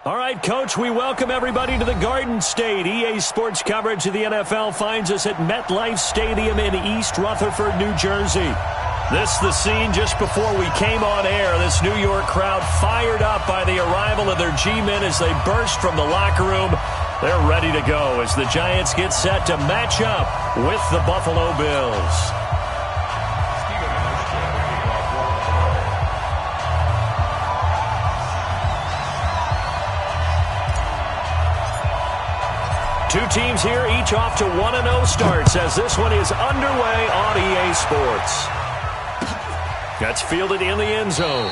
All right, Coach, we welcome everybody to the Garden State. EA Sports coverage of the NFL finds us at MetLife Stadium in East Rutherford, New Jersey. This is the scene just before we came on air. This New York crowd fired up by the arrival of their G-men as they burst from the locker room. They're ready to go as the Giants get set to match up with the Buffalo Bills. Two teams here, each off to 1-0 starts as this one is underway on EA Sports. That's fielded in the end zone.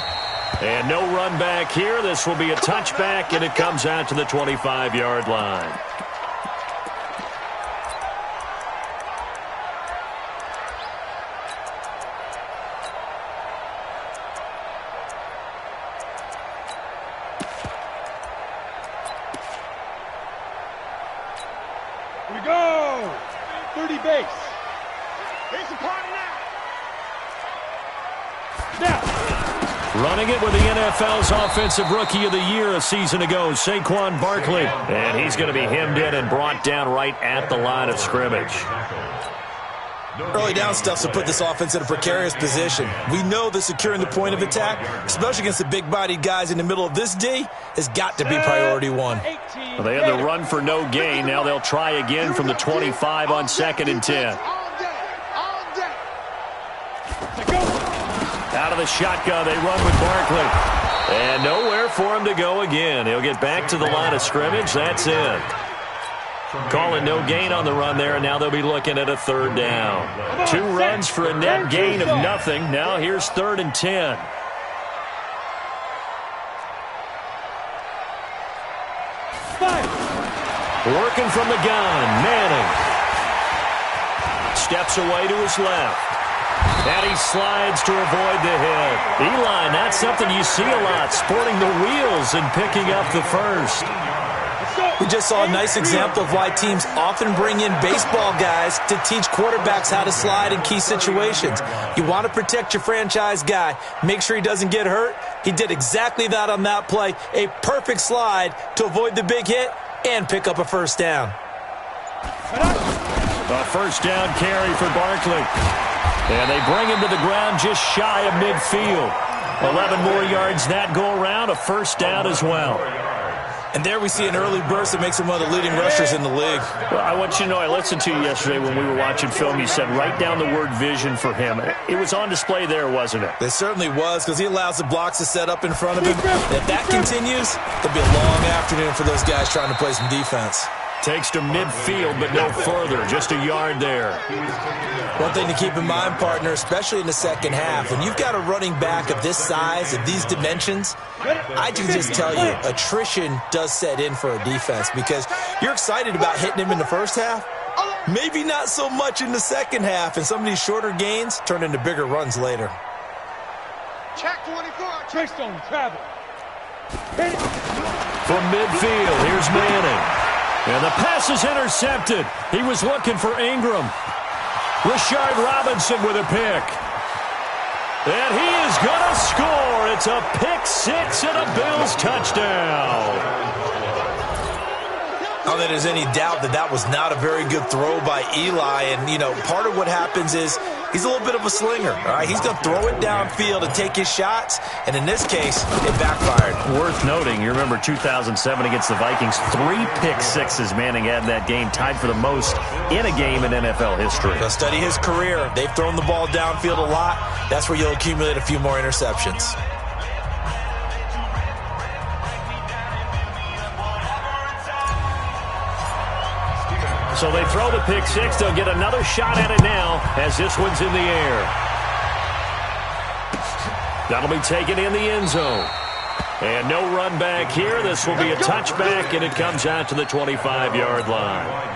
And no run back here. This will be a touchback, and it comes out to the 25-yard line. Here we go! 30 base. Here's the party now. Running it with the NFL's Offensive Rookie of the Year a season ago, Saquon Barkley. And he's going to be hemmed in and brought down right at the line of scrimmage. Early down stuff to put this offense in a precarious position. We know that securing the point of attack, especially against the big-bodied guys in the middle of this D, has got to be priority one. Well, they had the run for no gain. Now they'll try again from the 25 on 2nd and 10. Out of the shotgun, they run with Barkley. And nowhere for him to go again. He'll get back to the line of scrimmage. That's it. Calling no gain on the run there, and now they'll be looking at a 3rd down. 2 runs for a net gain of nothing. Now here's 3rd and 10. Working from the gun, Manning. Steps away to his left. And he slides to avoid the hit. Eli, that's something you see a lot, sporting the wheels and picking up the first. We just saw a nice example of why teams often bring in baseball guys to teach quarterbacks how to slide in key situations. You want to protect your franchise guy. Make sure he doesn't get hurt. He did exactly that on that play. A perfect slide to avoid the big hit and pick up a 1st down. A 1st down carry for Barkley. And they bring him to the ground just shy of midfield. 11 more yards that go around, a 1st down as well. And there we see an early burst that makes him one of the leading rushers in the league. Well, I want you to know, I listened to you yesterday when we were watching film. You said write down the word vision for him. It was on display there, wasn't it? It certainly was, because he allows the blocks to set up in front of him. And if that continues, it'll be a long afternoon for those guys trying to play some defense. Takes to midfield, but no further. Just a yard there. One thing to keep in mind, partner, especially in the second half, when you've got a running back of this size, of these dimensions, I can just tell you, attrition does set in for a defense because you're excited about hitting him in the first half. Maybe not so much in the second half, and some of these shorter gains turn into bigger runs later. Check 24. Treystone travel. From midfield, here's Manning. And the pass is intercepted. He was looking for Ingram. Rashard Robinson with a pick. And he is going to score. It's a pick 6 and a Bills touchdown. I don't think there's any doubt that that was not a very good throw by Eli. And, you know, part of what happens is he's a little bit of a slinger. All right, he's going to throw it downfield and take his shots. And in this case, it backfired. Worth noting, you remember 2007 against the Vikings, 3 pick sixes Manning had in that game, tied for the most in a game in NFL history. So study his career. They've thrown the ball downfield a lot. That's where you'll accumulate a few more interceptions. So they throw the pick 6. They'll get another shot at it now as this one's in the air. That'll be taken in the end zone. And no run back here. This will be a touchback, and it comes out to the 25-yard line.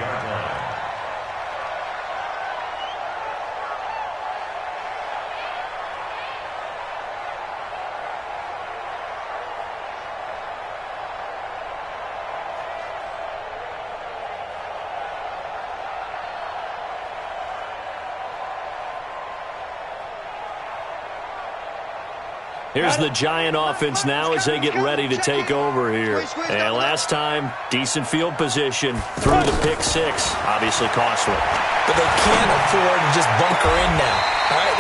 Here's the Giant offense now as they get ready to take over here. And last time, decent field position. Through the pick six. Obviously costly. But they can't afford to just bunker in now. All right?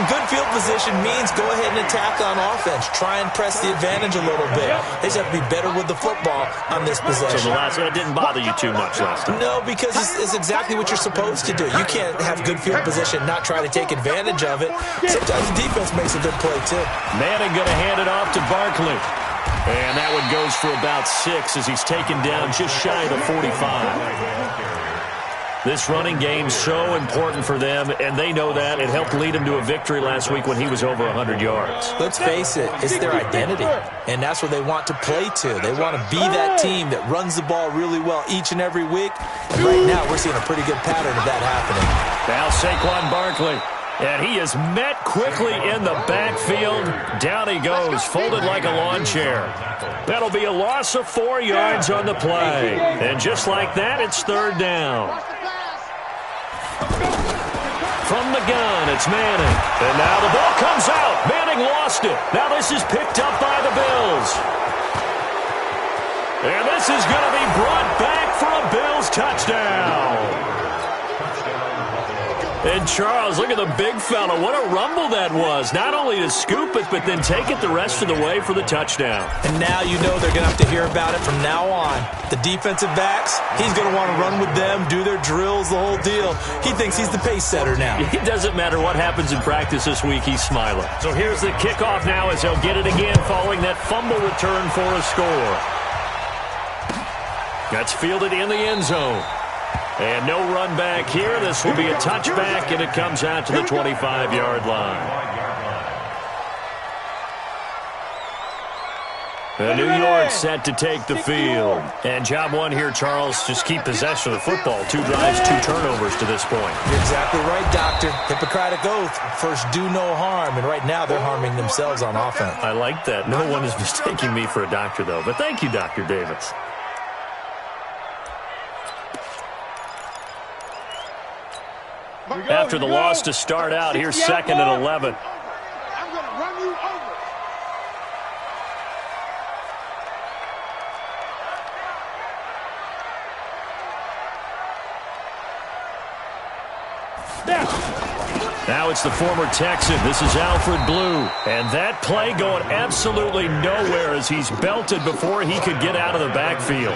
Good field position means go ahead and attack on offense. Try and press the advantage a little bit. They just have to be better with the football on this possession. So the last one didn't bother you too much last time? No, because it's exactly what you're supposed to do. You can't have good field position and not try to take advantage of it. Sometimes the defense makes a good play, too. Manning going to hand it off to Barkley. And that one goes for about 6 as he's taken down just shy of the 45. This running game's so important for them, and they know that. It helped lead them to a victory last week when he was over 100 yards. Let's face it, it's their identity, and that's what they want to play to. They want to be that team that runs the ball really well each and every week. And right now, we're seeing a pretty good pattern of that happening. Now Saquon Barkley. And he is met quickly in the backfield. Down he goes, folded like a lawn chair. That'll be a loss of 4 yards on the play. And just like that, it's third down. From the gun, it's Manning. And now the ball comes out. Manning lost it. Now this is picked up by the Bills. And this is going to be brought back for a Bills touchdown. And Charles, look at the big fella. What a rumble that was. Not only to scoop it, but then take it the rest of the way for the touchdown. And now you know they're going to have to hear about it from now on. The defensive backs, he's going to want to run with them, do their drills, the whole deal. He thinks he's the pace setter now. It doesn't matter what happens in practice this week, he's smiling. So here's the kickoff now as they'll get it again following that fumble return for a score. That's fielded in the end zone. And no run back here. This will be a touchback, and it comes out to the 25-yard line. And New York set to take the field. And job one here, Charles, just keep possession of the football. 2 drives, 2 turnovers to this point. You're exactly right, Doctor. Hippocratic oath. First, do no harm. And right now, they're harming themselves on offense. I like that. No one is mistaking me for a doctor, though. But thank you, Dr. Davis. After the loss to start out, here's 2nd and 11. I'm going to run you over. Now it's the former Texan. This is Alfred Blue. And that play going absolutely nowhere as he's belted before he could get out of the backfield.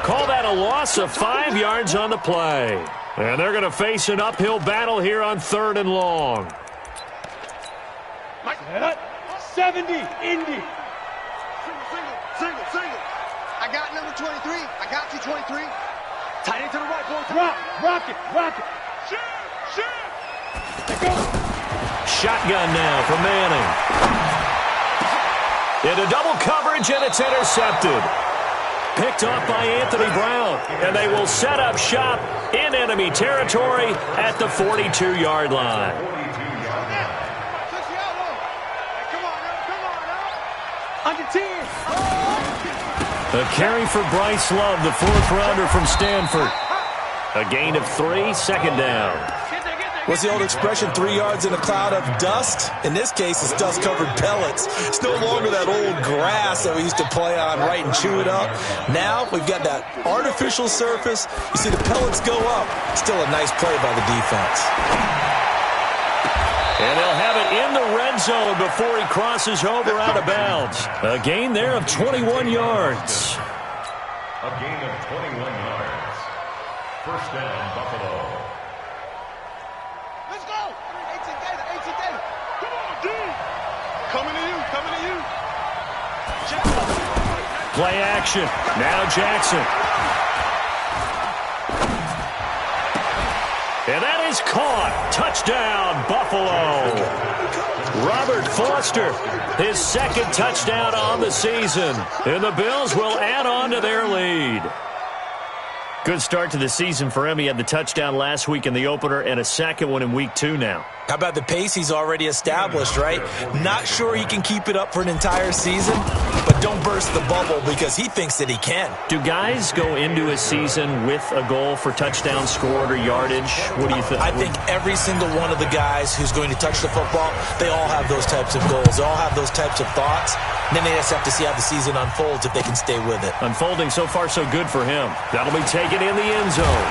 Call that a loss of 5 yards on the play. And they're going to face an uphill battle here on 3rd and long. 70, Indy. Single. I got number 23. I got you, 23. Tight end to the right, boys. Rock it. Shoot. Shotgun now for Manning. Into double coverage, and it's intercepted. Picked off by Anthony Brown, and they will set up shop in enemy territory at the 42-yard line. Under 10. A carry for Bryce Love, the 4th-rounder from Stanford. A gain of 3, 2nd down. What's the old expression, 3 yards in a cloud of dust? In this case, it's dust-covered pellets. It's no longer that old grass that we used to play on, right, and chew it up. Now we've got that artificial surface. You see the pellets go up. Still a nice play by the defense. And they'll have it in the red zone before he crosses over out of bounds. A gain there of 21 yards. A gain of 21 yards. First down, Buffalo. Let's go. 18 data. Come on, dude. Coming to you. Play action. Now Jackson. And that is caught. Touchdown, Buffalo. Robert Foster, his 2nd touchdown on the season. And the Bills will add on to their lead. Good start to the season for him. He had the touchdown last week in the opener and a second one in week 2 now. How about the pace he's already established, right? Not sure he can keep it up for an entire season, but don't burst the bubble because he thinks that he can. Do guys go into a season with a goal for touchdown scored or yardage? What do you think? I think every single one of the guys who's going to touch the football, they all have those types of goals. They all have those types of thoughts. And then they just have to see how the season unfolds if they can stay with it. Unfolding so far so good for him. That'll be taken in the end zone.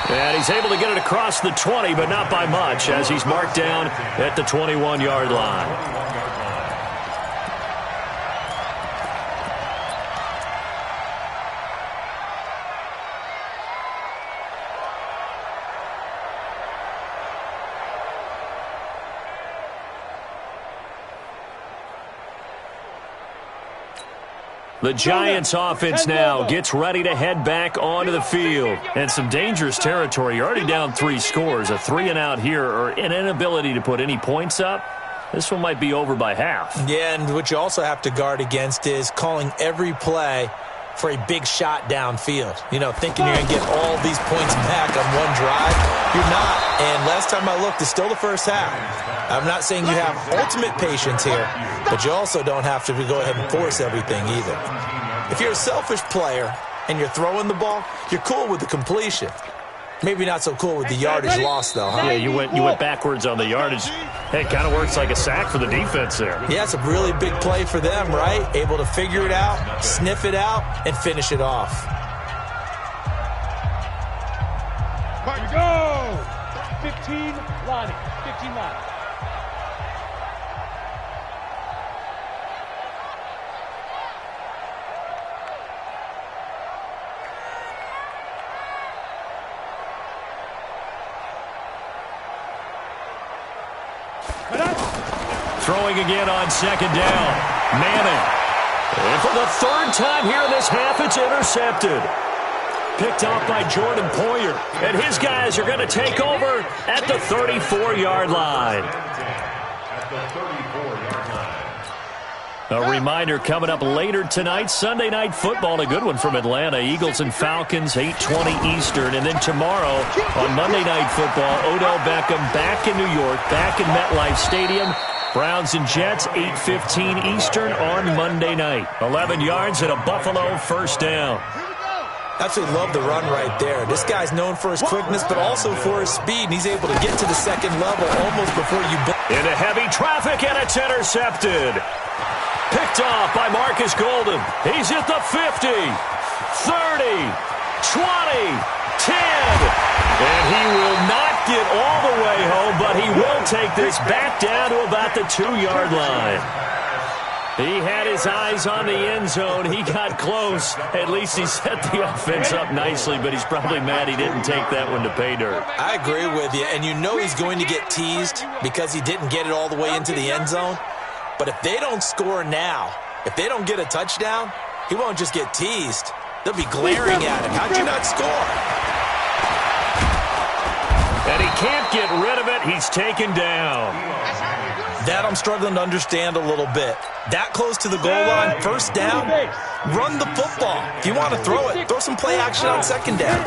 And he's able to get it across the 20, but not by much, as he's marked down at the 21-yard line. The Giants offense now gets ready to head back onto the field. And some dangerous territory. You're already down 3 scores. A 3-and-out here or an inability to put any points up. This one might be over by half. Yeah, and what you also have to guard against is calling every play for a big shot downfield. You know, thinking you're going to get all these points back on one drive. You're not. And last time I looked, it's still the first half. I'm not saying you have ultimate patience here, but you also don't have to go ahead and force everything either. If you're a selfish player and you're throwing the ball, you're cool with the completion. Maybe not so cool with the yardage loss, though, huh? Yeah, you went backwards on the yardage. Hey, it kind of works like a sack for the defense there. Yeah, it's a really big play for them, right? Able to figure it out, sniff it out, and finish it off. Here we go! 15 Lonnie. 15 Lonnie. Throwing again on second down. Manning. And for the 3rd time here in this half, it's intercepted. Picked off by Jordan Poyer. And his guys are going to take over at the 34-yard line. A reminder coming up later tonight, Sunday Night Football, a good one from Atlanta. Eagles and Falcons, 8:20 Eastern. And then tomorrow on Monday Night Football, Odell Beckham back in New York, back in MetLife Stadium. Browns and Jets, 8:15 Eastern on Monday night. 11 yards and a Buffalo first down. Absolutely love the run right there. This guy's known for his quickness, but also for his speed, and he's able to get to the second level almost before you... Into heavy traffic, and it's intercepted. Picked off by Marcus Golden. He's at the 50, 30, 20, 10. And he will not get all the way home, but he will take this back down to about the 2-yard line. He had his eyes on the end zone. He got close. At least he set the offense up nicely, but he's probably mad he didn't take that one to pay dirt. I agree with you, and you know he's going to get teased because he didn't get it all the way into the end zone. But if they don't score now, if they don't get a touchdown, he won't just get teased. They'll be glaring at him. How'd you not score? And he can't get rid of it. He's taken down. That I'm struggling to understand a little bit. That close to the goal line, first down, run the football. If you want to throw it, throw some play action on second down.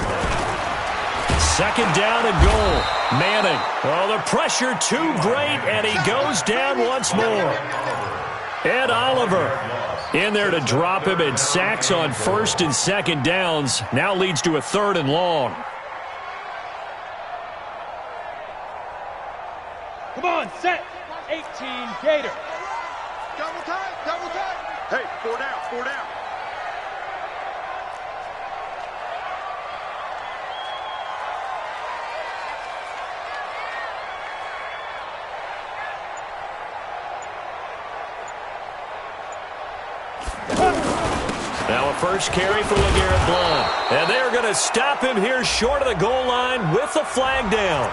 Second down and goal. Manning. Oh, the pressure too great, and he goes down once more. Ed Oliver in there to drop him, and sacks on first and second downs. Now leads to a 3rd and long. Come on, set. 18 Gator. Double time, double time. Hey, 4 down, 4 down. Now a first carry for LeGarrette Blount. And they're going to stop him here short of the goal line with the flag down.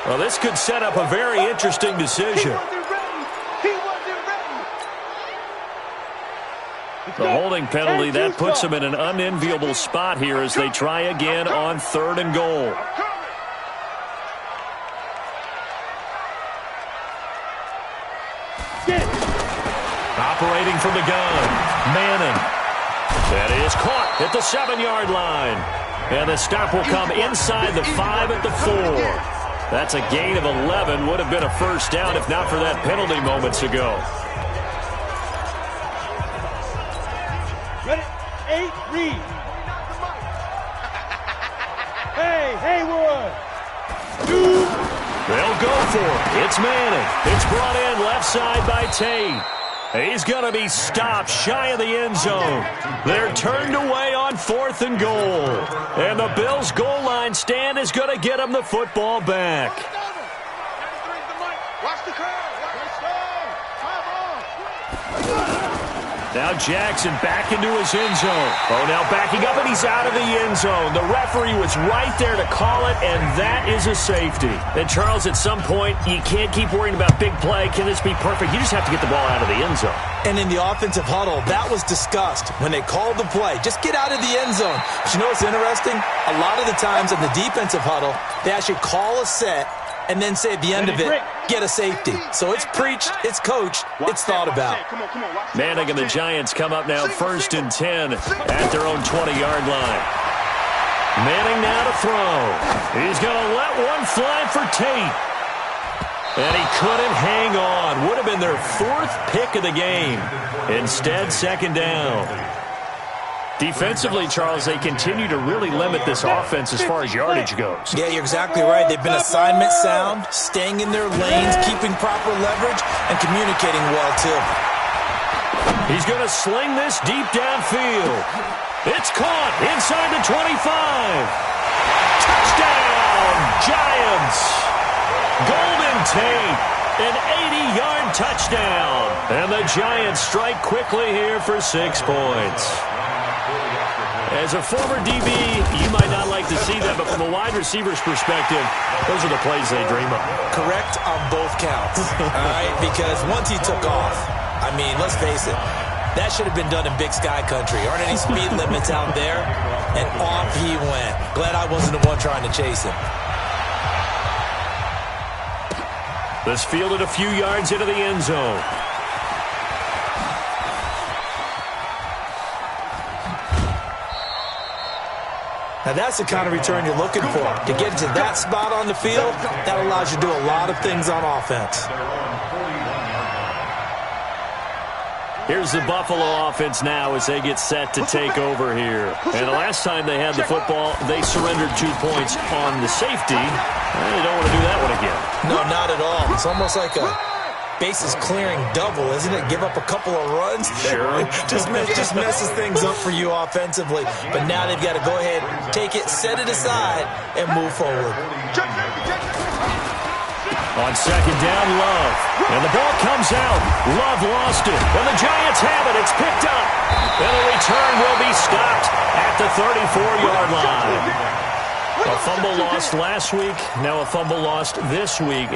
Well, this could set up a very interesting decision. The holding penalty, that puts them in an unenviable spot here as they try again on 3rd and goal. Operating from the gun, Manning. That is caught at the 7-yard line. And the stop will come inside the 5 at the 4. That's a gain of 11. Would have been a first down if not for that penalty moments ago. Ready? 8, read. Hey, Haywood. They'll go for it. It's Manning. It's brought in left side by Tate. He's going to be stopped shy of the end zone. They're turned away on 4th and goal. And the Bills' goal line stand is going to get them the football back. Watch the crowd. Now Jackson back into his end zone. Oh, now backing up, and he's out of the end zone. The referee was right there to call it, and that is a safety. And, Charles, at some point, you can't keep worrying about big play. Can this be perfect? You just have to get the ball out of the end zone. And in the offensive huddle, that was discussed when they called the play. Just get out of the end zone. But you know what's interesting? A lot of the times in the defensive huddle, they actually call a set and then say at the end of it, get a safety. So it's preached, it's coached, it's thought about. Manning and the Giants come up now 1st and 10 at their own 20-yard line. Manning now to throw. He's going to let one fly for Tate. And he couldn't hang on. Would have been their 4th pick of the game. Instead, 2nd down. Defensively, Charles, they continue to really limit this offense as far as yardage goes. Yeah, you're exactly right. They've been assignment sound, staying in their lanes, keeping proper leverage, and communicating well, too. He's going to sling this deep downfield. It's caught inside the 25. Touchdown, Giants. Golden Tate, an 80-yard touchdown. And the Giants strike quickly here for 6 points. As a former DB, you might not like to see that, but from a wide receiver's perspective, those are the plays they dream of. Correct on both counts, all right? Because once he took off, I mean, let's face it, that should have been done in Big Sky Country. Aren't any speed limits out there? And off he went. Glad I wasn't the one trying to chase him. This fielded a few yards into the end zone. Now, that's the kind of return you're looking for. To get to that spot on the field, that allows you to do a lot of things on offense. Here's the Buffalo offense now as they get set to take over here. And the last time they had the football, they surrendered 2 points on the safety. They don't want to do that one again. No, not at all. It's almost like a bases clearing double, isn't it? Give up a couple of runs. Sure. just messes things up for you offensively. But now they've got to go ahead, take it, set it aside, and move forward. On 2nd down, Love. And the ball comes out. Love lost it. And the Giants have it. It's picked up. And the return will be stopped at the 34-yard line. A fumble lost last week, now a fumble lost this week.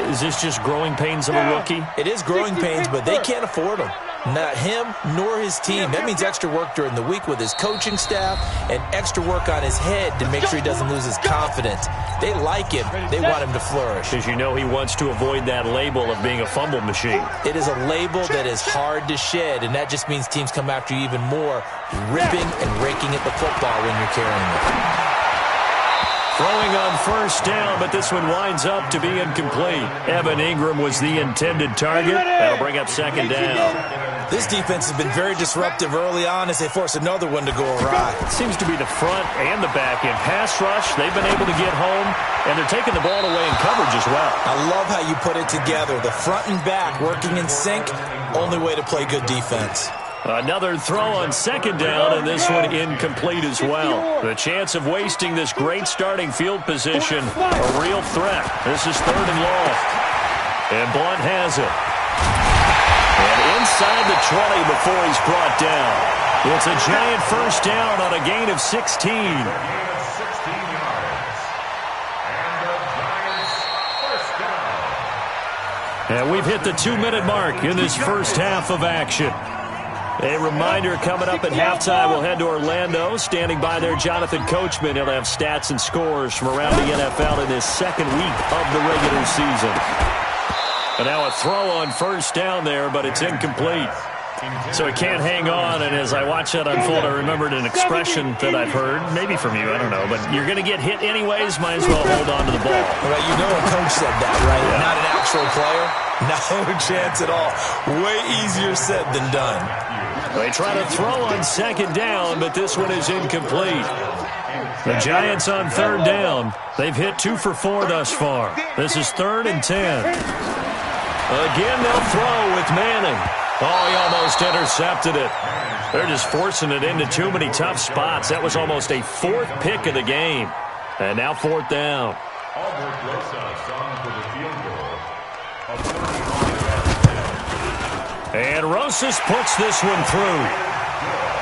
Is this just growing pains of a rookie? It is growing pains, but they can't afford them. Not him nor his team. That means extra work during the week with his coaching staff and extra work on his head to make sure he doesn't lose his confidence. They like him. They want him to flourish. Because you know he wants to avoid that label of being a fumble machine. It is a label that is hard to shed, and that just means teams come after you even more, ripping and raking at the football when you're carrying it. Throwing on 1st down, but this one winds up to be incomplete. Evan Ingram was the intended target. That'll bring up 2nd down. This defense has been very disruptive early on as they force another one to go awry. It seems to be the front and the back end. Pass rush, they've been able to get home, and they're taking the ball away in coverage as well. I love how you put it together. The front and back working in sync, only way to play good defense. Another throw on 2nd down, and this one incomplete as well. The chance of wasting this great starting field position, a real threat. This is 3rd and long. And Blunt has it. And inside the 20 before he's brought down. It's a Giant 1st down on a gain of 16. And we've hit the 2-minute mark in this first half of action. A reminder coming up at halftime, we'll head to Orlando. Standing by there, Jonathan Coachman. He'll have stats and scores from around the NFL in this 2nd week of the regular season. And now a throw on 1st down there, but it's incomplete. So he can't hang on, and as I watch that unfold, I remembered an expression that I've heard, maybe from you, I don't know, but you're going to get hit anyways, might as well hold on to the ball. Well, you know a coach said that, right? Yeah. Not an actual player. No chance at all. Way easier said than done. They try to throw on second down, but this one is incomplete. The Giants on third down. They've hit 2 for 4 thus far. This is 3rd and 10. Again, they'll throw with Manning. Oh, he almost intercepted it. They're just forcing it into too many tough spots. That was almost a 4th pick of the game. And now 4th down. Albert Rosas on for the field goal. And Rosas puts this one through.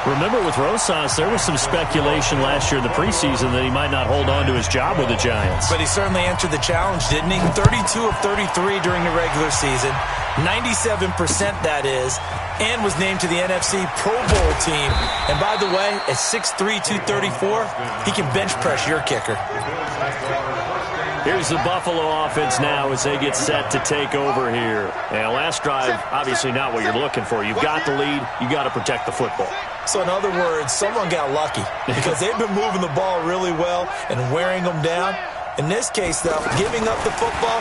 Remember, with Rosas, there was some speculation last year in the preseason that he might not hold on to his job with the Giants. But he certainly answered the challenge, didn't he? 32 of 33 during the regular season, 97% that is, and was named to the NFC Pro Bowl team. And by the way, at 6'3", 234, he can bench press your kicker. Here's the Buffalo offense now as they get set to take over here. And last drive, obviously not what you're looking for. You've got the lead. You got to protect the football. So in other words, someone got lucky because they've been moving the ball really well and wearing them down. In this case, though, giving up the football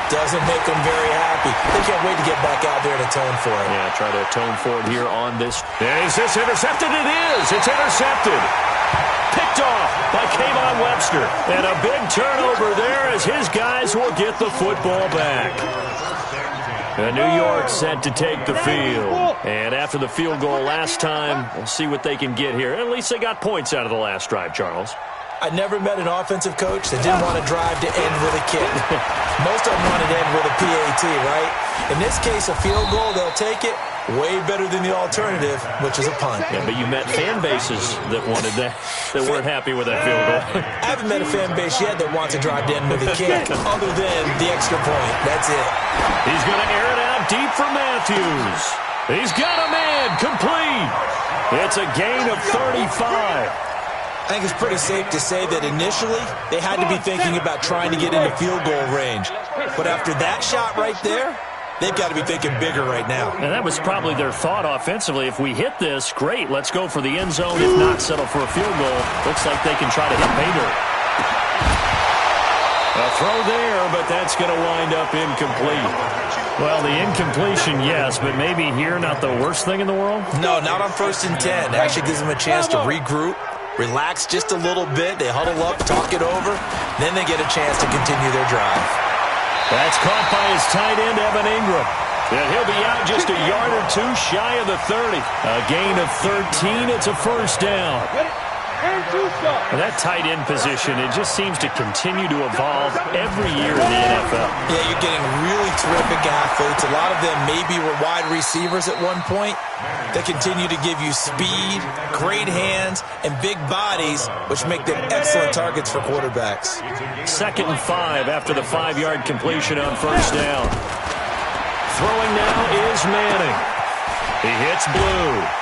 doesn't make them very happy. They can't wait to get back out there and atone for it. Yeah, try to atone for it here on this. Is this intercepted? It is. It's intercepted. Picked off by Kayvon Webster. And a big turnover there as his guys will get the football back. And New York set to take the field. And after the field goal last time, we'll see what they can get here. At least they got points out of the last drive, Charles. I never met an offensive coach that didn't want to drive to end with a kick. Most of them wanted to end with a PAT, right? In this case, a field goal, they'll take it. Way better than the alternative, which is a punt. Yeah, but you met fan bases that wanted that, that weren't happy with that field goal. I haven't met a fan base yet that wants to drive to end with a kick, other than the extra point. That's it. He's going to air it out deep for Matthews. He's got a man, complete. It's a gain of 35. I think it's pretty safe to say that initially they had to be thinking about trying to get into field goal range. But after that shot right there, they've got to be thinking bigger right now. And that was probably their thought offensively. If we hit this, great, let's go for the end zone. If not, settle for a field goal. Looks like they can try to hit pay dirt. A throw there, but that's going to wind up incomplete. Well, the incompletion, yes, but maybe here not the worst thing in the world? No, not on 1st and 10. It actually gives them a chance to regroup, relax just a little bit. They huddle up, talk it over. Then they get a chance to continue their drive. That's caught by his tight end, Evan Ingram. And he'll be out just a yard or two shy of the 30. A gain of 13. It's a first down. And that tight end position, it just seems to continue to evolve every year in the NFL. Yeah, you're getting really terrific athletes. A lot of them maybe were wide receivers at one point. They continue to give you speed, great hands, and big bodies, which make them excellent targets for quarterbacks. 2nd and 5 after the 5-yard completion on first down. Throwing now is Manning. He hits blue.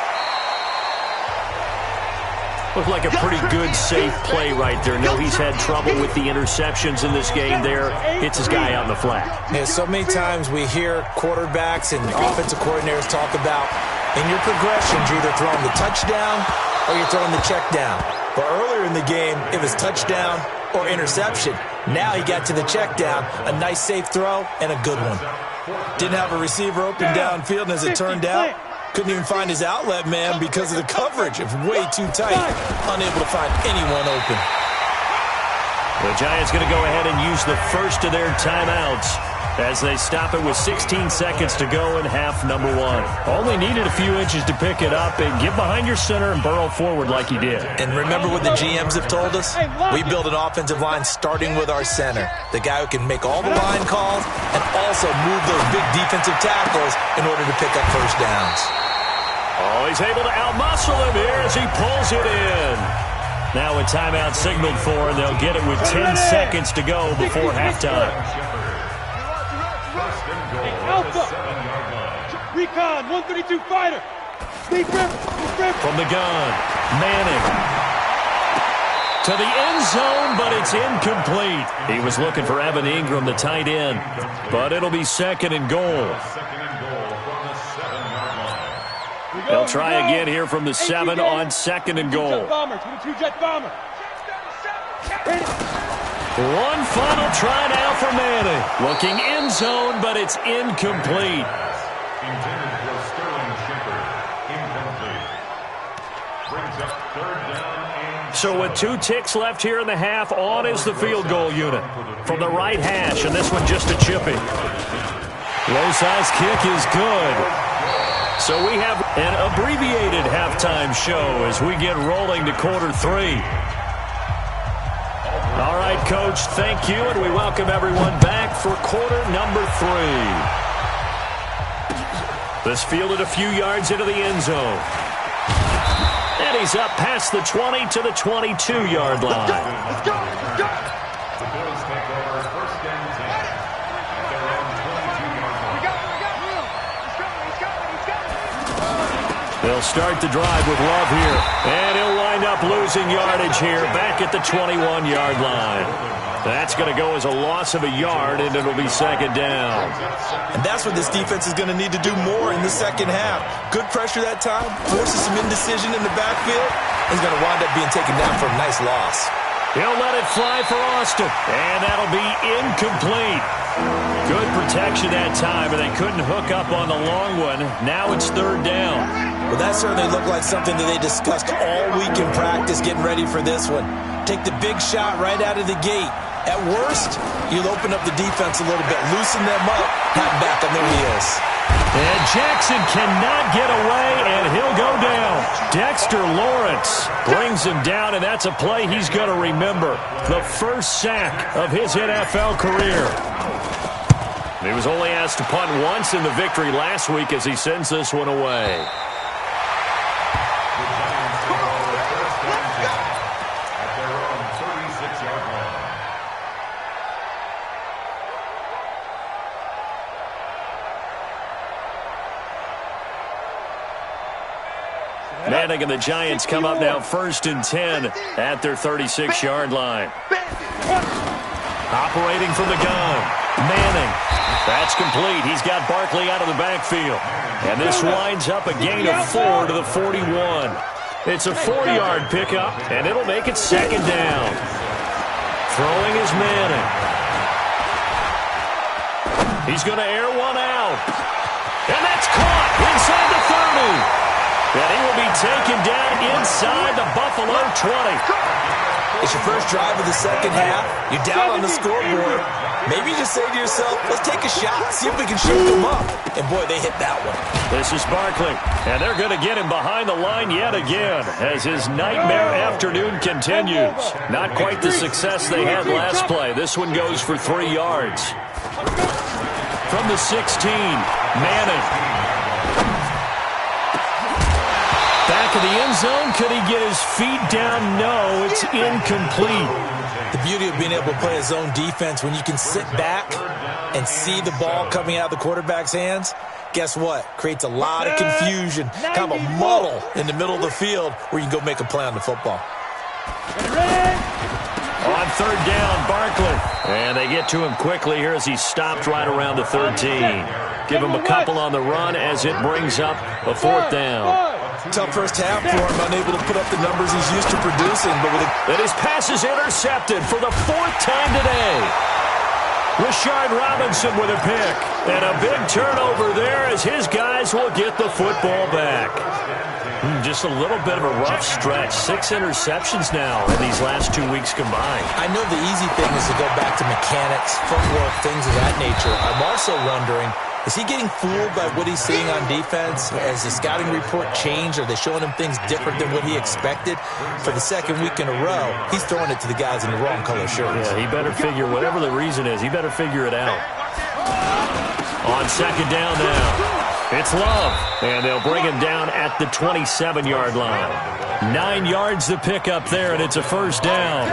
Looked like a pretty good, safe play right there. No, he's had trouble with the interceptions in this game there. Hits his guy out in the flat. Yeah, so many times we hear quarterbacks and offensive coordinators talk about in your progressions, you're either throwing the touchdown or you're throwing the check down. But earlier in the game, it was touchdown or interception. Now he got to the check down, a nice safe throw, and a good one. Didn't have a receiver open downfield, and as it turned out, couldn't even find his outlet man because of the coverage. It was way too tight. Unable to find anyone open. The Giants going to go ahead and use the first of their timeouts as they stop it with 16 seconds to go in half number 1. Only needed a few inches to pick it up and get behind your center and burrow forward like he did. And remember what the GMs have told us? We build an offensive line starting with our center, the guy who can make all the line calls and also move those big defensive tackles in order to pick up first downs. Oh, he's able to outmuscle him here as he pulls it in. Now a timeout signaled for, and they'll get it with 10 seconds to go before halftime. Alpha. Recon, 132 fighter. From the gun, Manning. To the end zone, but it's incomplete. He was looking for Evan Ingram, the tight end. But it'll be 2nd and goal. They'll try again here from the 7 on 2nd and goal. One final try now for Manning. Looking end zone, but it's incomplete. Intended for Sterling Shepard. Incomplete. Brings up 3rd down and... So with 2 ticks left here in the half, on is the field goal unit. From the right hash, and this one just a chippy. Low-size kick is good. So we have an abbreviated halftime show as we get rolling to quarter 3. All right, Coach, thank you, and we welcome everyone back for quarter number 3. This fielded a few yards into the end zone. And he's up past the 20 to the 22-yard line. Let's go! The Bills take over 1st and 10 at their own 22-yard line. They'll start the drive with Love here. And he'll wind up losing yardage here back at the 21-yard line. That's going to go as a loss of a yard, and it'll be 2nd down. And that's what this defense is going to need to do more in the second half. Good pressure that time, forces some indecision in the backfield. He's going to wind up being taken down for a nice loss. He'll let it fly for Austin, and that'll be incomplete. Good protection that time, and they couldn't hook up on the long one. Now it's 3rd down. Well, that certainly looked like something that they discussed all week in practice, getting ready for this one. Take the big shot right out of the gate. At worst, you'll open up the defense a little bit, loosen them up, have back on their heels. And Jackson cannot get away, and he'll go down. Dexter Lawrence brings him down, and that's a play he's going to remember. The first sack of his NFL career. He was only asked to punt once in the victory last week as he sends this one away. Manning and the Giants come up now 1st and 10 at their 36-yard line. Operating from the gun. Manning. That's complete. He's got Barkley out of the backfield. And this winds up a gain of 4 to the 41. It's a 4-yard pickup, and it'll make it 2nd down. Throwing is Manning. He's going to air one out. And that's caught inside the 30. And he will be taken down inside the Buffalo 20. It's your first drive of the second half. You're down on the scoreboard. Maybe you just say to yourself, let's take a shot, see if we can shift them up. And, boy, they hit that one. This is Barkley, and they're going to get him behind the line yet again as his nightmare afternoon continues. Not quite the success they had last play. This one goes for 3 yards. From the 16, Manning. Back of the end zone. Could he get his feet down? No, it's incomplete. The beauty of being able to play a zone defense when you can sit back and see the ball coming out of the quarterback's hands, guess what? Creates a lot of confusion, kind of a muddle in the middle of the field where you can go make a play on the football. On 3rd down, Barkley. And they get to him quickly here as he's stopped right around the 13. Give him a couple on the run as it brings up a 4th down. Tough first half for him, unable to put up the numbers he's used to producing. And his pass is intercepted for the 4th time today. Rashard Robinson with a pick. And a big turnover there as his guys will get the football back. Just a little bit of a rough stretch. 6 interceptions now in these last 2 weeks combined. I know the easy thing is to go back to mechanics, footwork, things of that nature. I'm also wondering, is he getting fooled by what he's seeing on defense? Has the scouting report changed? Are they showing him things different than what he expected? For the 2nd week in a row, he's throwing it to the guys in the wrong color shirts. Yeah, he better figure, whatever the reason is, he better figure it out. On 2nd down now. It's Love, and they'll bring him down at the 27-yard line. 9 yards to pick up there, and it's a 1st down.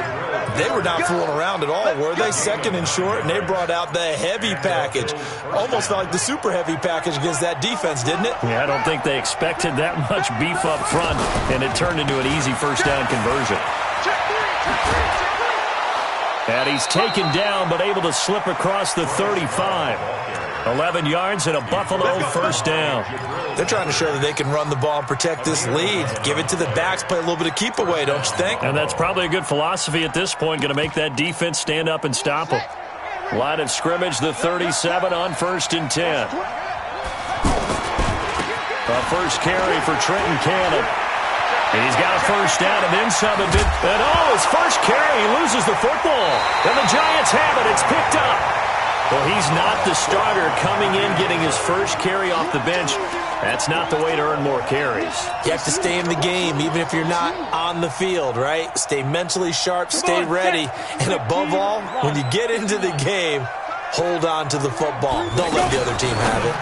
They were not fooling around at all, were they? 2nd and short, and they brought out the heavy package. Almost felt like the super heavy package against that defense, didn't it? Yeah, I don't think they expected that much beef up front, and it turned into an easy 1st down conversion. And he's taken down, but able to slip across the 35. 11 yards and a Buffalo first down. They're trying to show that they can run the ball and protect this lead. Give it to the backs, play a little bit of keep away, don't you think? And that's probably a good philosophy at this point, going to make that defense stand up and stop them. Line of scrimmage, the 37 on 1st and 10. A first carry for Trenton Cannon. And he's got a first down and then some. And his first carry, he loses the football. And the Giants have it. It's picked up. Well, he's not the starter coming in, getting his first carry off the bench. That's not the way to earn more carries. You have to stay in the game, even if you're not on the field, right? Stay mentally sharp, stay ready. And above all, when you get into the game, hold on to the football. Don't let the other team have it.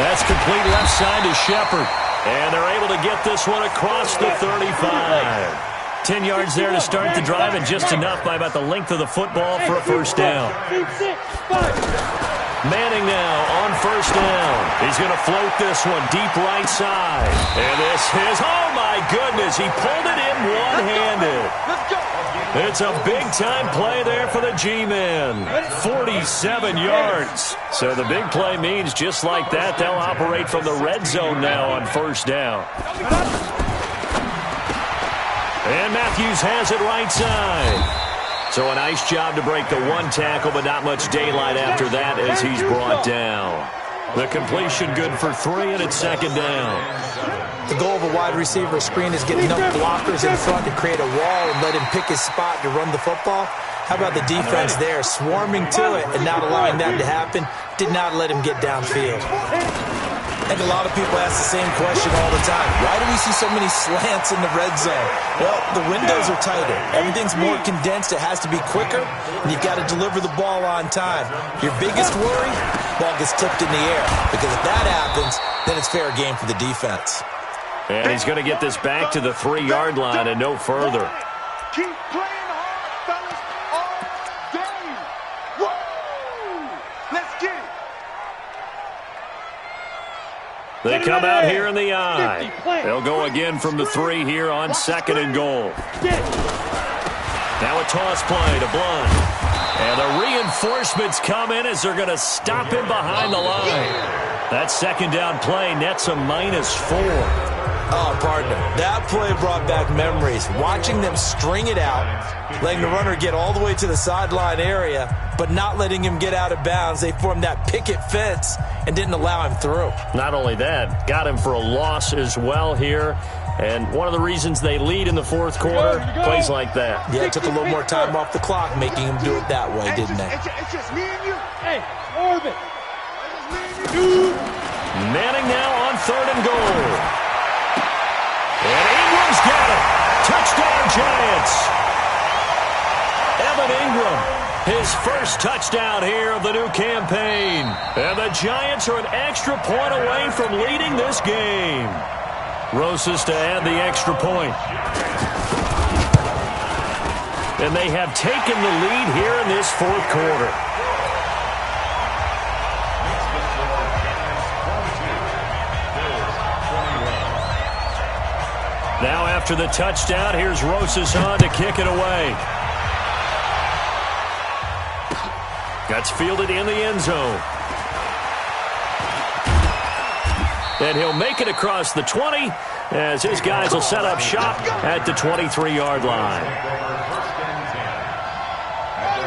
That's complete left side to Shepard. And they're able to get this one across the 35. 10 yards there to start the drive, and just enough by about the length of the football for a first down. Manning now on first down. He's going to float this one deep right side. And this is, oh my goodness, he pulled it in one-handed. It's a big-time play there for the G-men. 47 yards. So the big play means just like that, they'll operate from the red zone now on first down. And Matthews has it right side. So a nice job to break the one tackle, but not much daylight after that as he's brought down. The completion good for 3, and it's second down. The goal of a wide receiver screen is get enough blockers in front to create a wall and let him pick his spot to run the football. How about the defense there, swarming to it and not allowing that to happen? Did not let him get downfield. I think a lot of people ask the same question all the time. Why do we see so many slants in the red zone? Well, the windows are tighter. Everything's more condensed. It has to be quicker, and you've got to deliver the ball on time. Your biggest worry, ball gets tipped in the air. Because if that happens, then it's fair game for the defense. And he's going to get this back to the 3-yard line and no further. Keep playing hard, fellas, all day. Woo! Let's get it. They come out here in the eye. They'll go again from the 3 here on 2nd and goal. Now a toss play to Blunt. And the reinforcements come in as they're going to stop him behind the line. That second down play nets a -4. Oh, partner, that play brought back memories. Watching them string it out, letting the runner get all the way to the sideline area, but not letting him get out of bounds. They formed that picket fence and didn't allow him through. Not only that, got him for a loss as well here. And one of the reasons they lead in the 4th quarter, plays like that. Yeah, it took a little more time off the clock, making him do it that way, didn't they? It's just me and you. Hey, Orbit. Manning now on 3rd and goal. And Ingram's got it. Touchdown, Giants. Evan Ingram, his first touchdown here of the new campaign. And the Giants are an extra point away from leading this game. Rosas to add the extra point. And they have taken the lead here in this 4th quarter. Now after the touchdown, here's Rosas on to kick it away. That's fielded in the end zone. And he'll make it across the 20 as his guys will set up shop at the 23-yard line.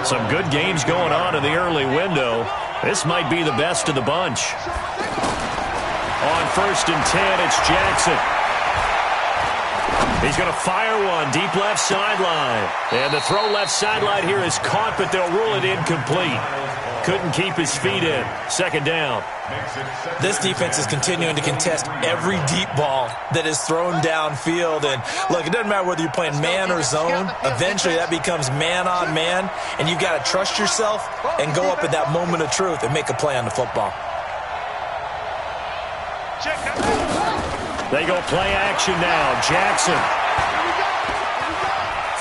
Some good games going on in the early window. This might be the best of the bunch. On 1st and 10, it's Jackson. He's going to fire one deep left sideline. And the throw left sideline here is caught, but they'll rule it incomplete. Couldn't keep his feet in. Second down. This defense is continuing to contest every deep ball that is thrown downfield. And look, it doesn't matter whether you're playing man or zone. Eventually that becomes man on man. And you've got to trust yourself and go up at that moment of truth and make a play on the football. They go play action now. Jackson.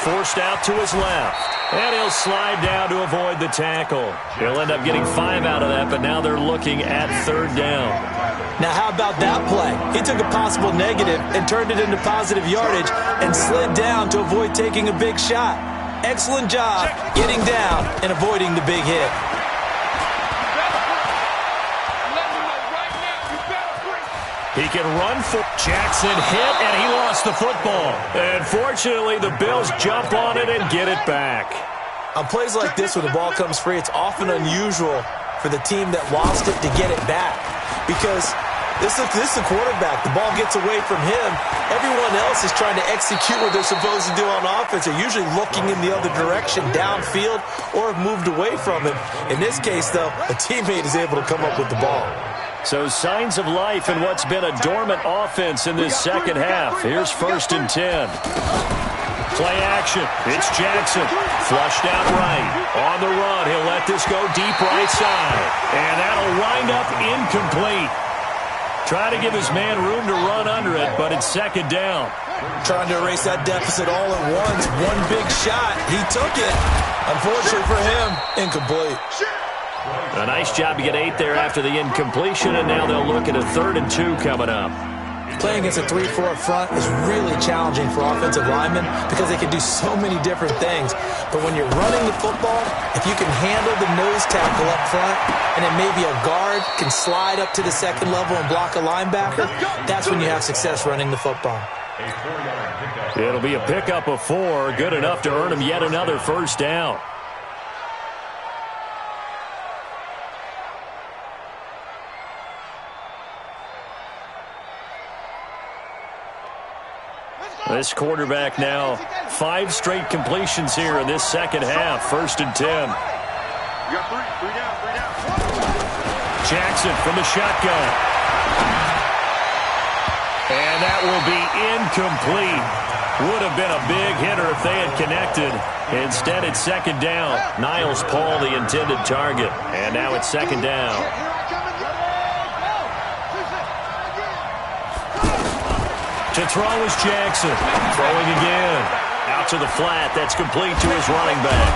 Forced out to his left. And he'll slide down to avoid the tackle. He'll end up getting 5 out of that, but now they're looking at 3rd down. Now how about that play? He took a possible negative and turned it into positive yardage and slid down to avoid taking a big shot. Excellent job getting down and avoiding the big hit. He can run for Jackson, hit, and he lost the football. And fortunately, the Bills jump on it and get it back. On plays like this, when the ball comes free, it's often unusual for the team that lost it to get it back. Because this is the quarterback. The ball gets away from him. Everyone else is trying to execute what they're supposed to do on offense. They're usually looking in the other direction, downfield, or have moved away from him. In this case, though, a teammate is able to come up with the ball. So signs of life in what's been a dormant offense in this second half. Here's 1st and 10. Play action. It's Jackson. Flushed out right. On the run. He'll let this go deep right side. And that'll wind up incomplete. Trying to give his man room to run under it, but it's 2nd down. Trying to erase that deficit all at once. One big shot. He took it. Unfortunately for him, incomplete. A nice job to get 8 there after the incompletion, and now they'll look at a 3rd and 2 coming up. Playing against a 3-4 front is really challenging for offensive linemen because they can do so many different things. But when you're running the football, if you can handle the nose tackle up front, and then maybe a guard can slide up to the 2nd level and block a linebacker, that's when you have success running the football. It'll be a pickup of 4, good enough to earn him yet another 1st down. This quarterback now 5 straight completions here in this second half. 1st and 10. You got 3 down. Jackson from the shotgun. And that will be incomplete. Would have been a big hitter if they had connected. Instead, it's 2nd down. Niles Paul, the intended target. And now it's 2nd down. To throw is Jackson. Throwing again. Out to the flat. That's complete to his running back.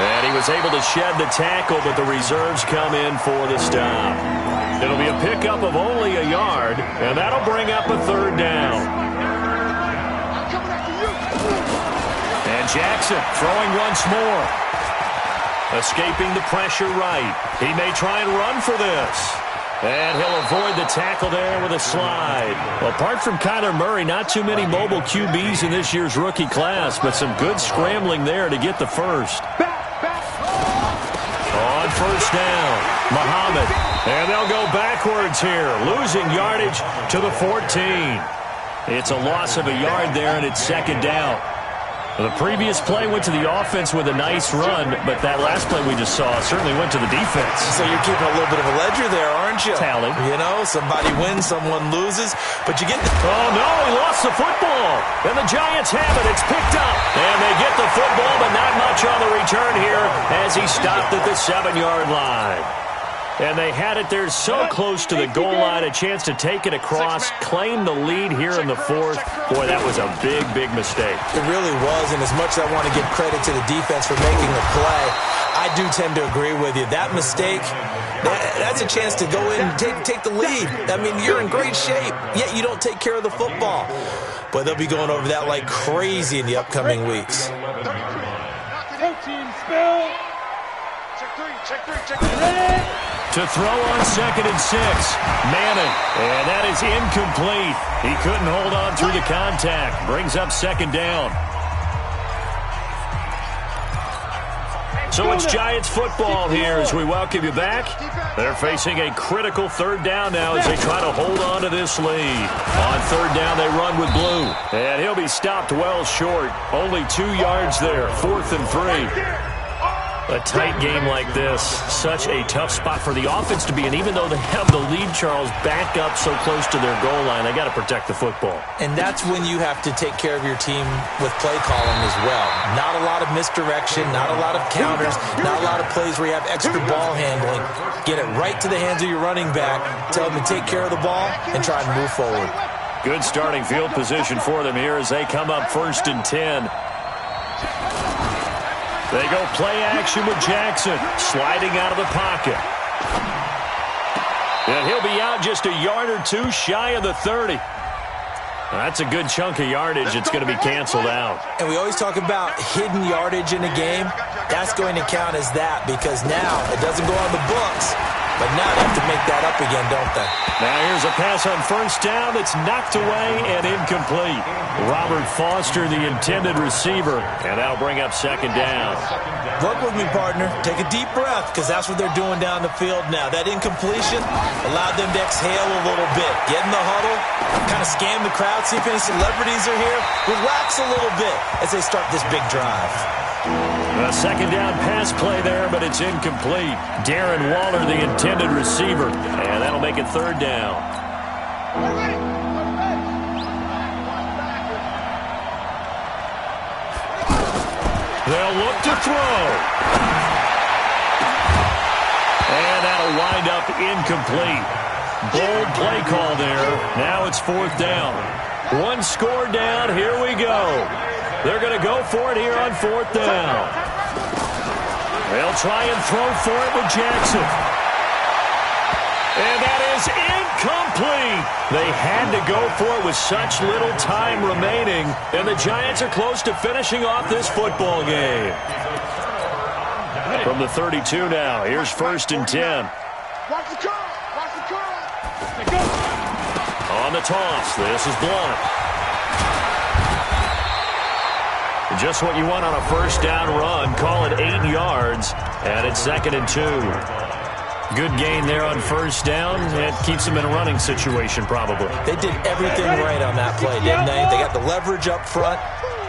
And he was able to shed the tackle, but the reserves come in for the stop. It'll be a pickup of only a yard, and that'll bring up a 3rd down. And Jackson throwing once more. Escaping the pressure right. He may try and run for this. And he'll avoid the tackle there with a slide. Well, apart from Kyler Murray, not too many mobile QBs in this year's rookie class, but some good scrambling there to get the 1st. On 1st down, Muhammad. And they'll go backwards here, losing yardage to the 14. It's a loss of a yard there, and it's 2nd down. The previous play went to the offense with a nice run, but that last play we just saw certainly went to the defense. So you're keeping a little bit of a ledger there, aren't you? Tally. You know, somebody wins, someone loses, but you get the... Oh, no, he lost the football. And the Giants have it. It's picked up. And they get the football, but not much on the return here as he stopped at the 7-yard line. And they had it there so close to the goal line, a chance to take it across, claim the lead here in the 4th. Boy, that was a big, big mistake. It really was, and as much as I want to give credit to the defense for making the play, I do tend to agree with you. That mistake, that's a chance to go in and take the lead. I mean, you're in great shape, yet you don't take care of the football. But they'll be going over that like crazy in the upcoming weeks. Team spill. Check 3. To throw on 2nd and 6. Manning. And that is incomplete. He couldn't hold on through the contact. Brings up 2nd down. So it's Giants football here as we welcome you back. They're facing a critical 3rd down now as they try to hold on to this lead. On 3rd down, they run with Blue. And he'll be stopped well short. Only 2 yards there. 4th and 3. A tight game like this, such a tough spot for the offense to be in. Even though they have the lead, Charles, back up so close to their goal line, they got to protect the football. And that's when you have to take care of your team with play calling as well. Not a lot of misdirection, not a lot of counters, not a lot of plays where you have extra ball handling. Get it right to the hands of your running back, tell them to take care of the ball, and try and move forward. Good starting field position for them here as they come up 1st and 10. They go play action with Jackson, sliding out of the pocket. And he'll be out just a yard or 2 shy of the 30. That's a good chunk of yardage. It's going to be canceled out. And we always talk about hidden yardage in a game. That's going to count as that because now it doesn't go on the books. But now they have to make that up again, don't they? Now here's a pass on first down that's knocked away and incomplete. Robert Foster, the intended receiver, and that'll bring up second down. Work with me, partner. Take a deep breath, because that's what they're doing down the field now. That incompletion allowed them to exhale a little bit. Get in the huddle, kind of scan the crowd, see if any celebrities are here. Relax a little bit as they start this big drive. A second down pass play there, but it's incomplete. Darren Waller, the intended receiver, and that'll make it third down. They'll look to throw. And that'll wind up incomplete. Bold play call there. Now it's fourth down. One score down. Here we go. They're going to go for it here on fourth down. They'll try and throw for it with Jackson. And that is incomplete. They had to go for it with such little time remaining. And the Giants are close to finishing off this football game. From the 32 now, here's first and 10. Watch the curl. Watch the curl. On the toss, this is Blunt. Just what you want on a first down run. Call it 8 yards, and it's second and 2. Good gain there on first down. It keeps them in a running situation, probably. They did everything right on that play, didn't they? They got the leverage up front,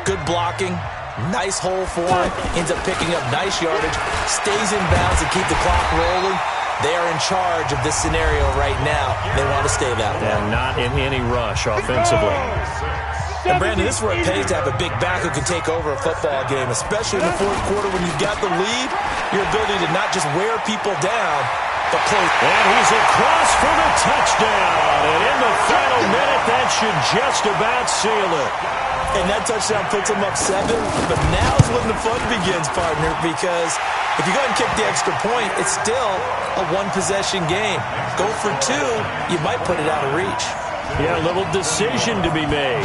good blocking, nice hole for it, ends up picking up nice yardage, stays in bounds to keep the clock rolling. They are in charge of this scenario right now. They want to stay that way. And not in any rush offensively. And, Brandon, this is where it pays to have a big back who can take over a football game, especially in the fourth quarter when you've got the lead, your ability to not just wear people down, but close. And he's across for the touchdown. And in the final minute, that should just about seal it. And that touchdown puts them up 7. But now's when the fun begins, partner, because if you go and kick the extra point, it's still a one-possession game. Go for 2, you might put it out of reach. Yeah, a little decision to be made.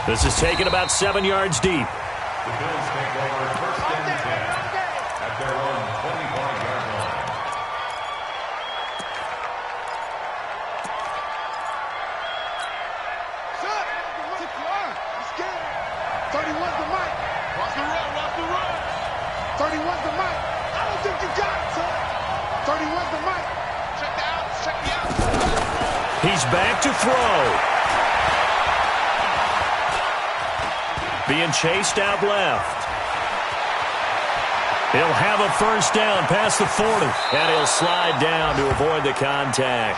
This is taken about 7 yards deep. The Bills take over first and 10 at their own 25-yard line. Shut! I'm scared. 31's the mic. Watch the run. Watch the run. 31's the mic. I don't think you got it, son. 31's the mic. Check the out. Check me out. He's back to throw. Being chased out left. He'll have a first down past the 40, and he'll slide down to avoid the contact.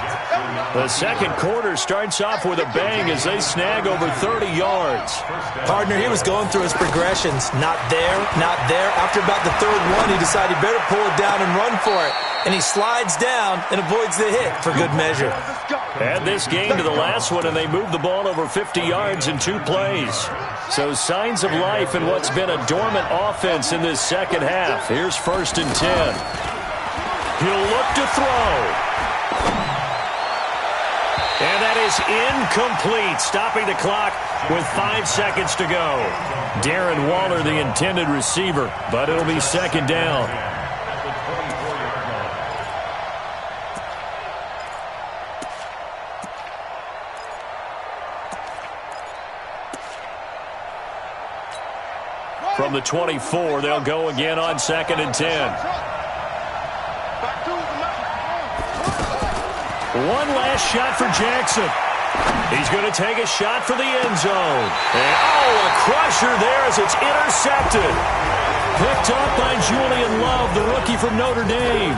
The second quarter starts off with a bang as they snag over 30 yards. Partner, he was going through his progressions. Not there, not there. After about the third one, he decided he better pull it down and run for it. And he slides down and avoids the hit for good measure. Add this game to the last one, and they moved the ball over 50 yards in 2 plays. So signs of life in what's been a dormant offense in this second half. Here's first and 10. He'll look to throw. And that is incomplete, stopping the clock with 5 seconds to go. Darren Waller, the intended receiver, but it'll be second down. From the 24, they'll go again on second and 10. One last shot for Jackson. He's going to take a shot for the end zone. And, a crusher there as it's intercepted. Picked up by Julian Love, the rookie from Notre Dame.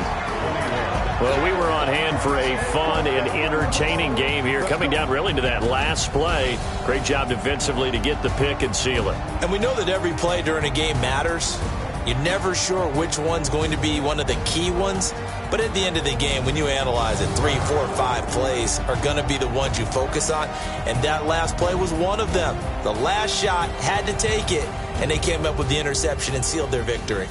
Well, we were on hand for a fun and entertaining game here, coming down really to that last play. Great job defensively to get the pick and seal it. And we know that every play during a game matters. You're never sure which one's going to be one of the key ones. But at the end of the game, when you analyze it, 3, 4, 5 plays are going to be the ones you focus on. And that last play was one of them. The last shot had to take it, and they came up with the interception and sealed their victory.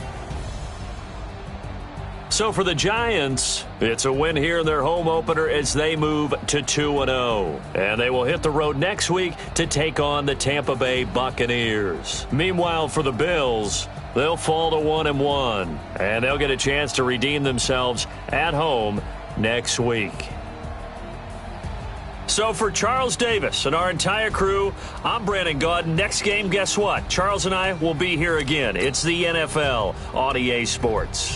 So for the Giants, it's a win here in their home opener as they move to 2-0. And they will hit the road next week to take on the Tampa Bay Buccaneers. Meanwhile, for the Bills, they'll fall to 1-1, and they'll get a chance to redeem themselves at home next week. So for Charles Davis and our entire crew, I'm Brandon Gaudin. Next game, guess what? Charles and I will be here again. It's the NFL on EA Sports.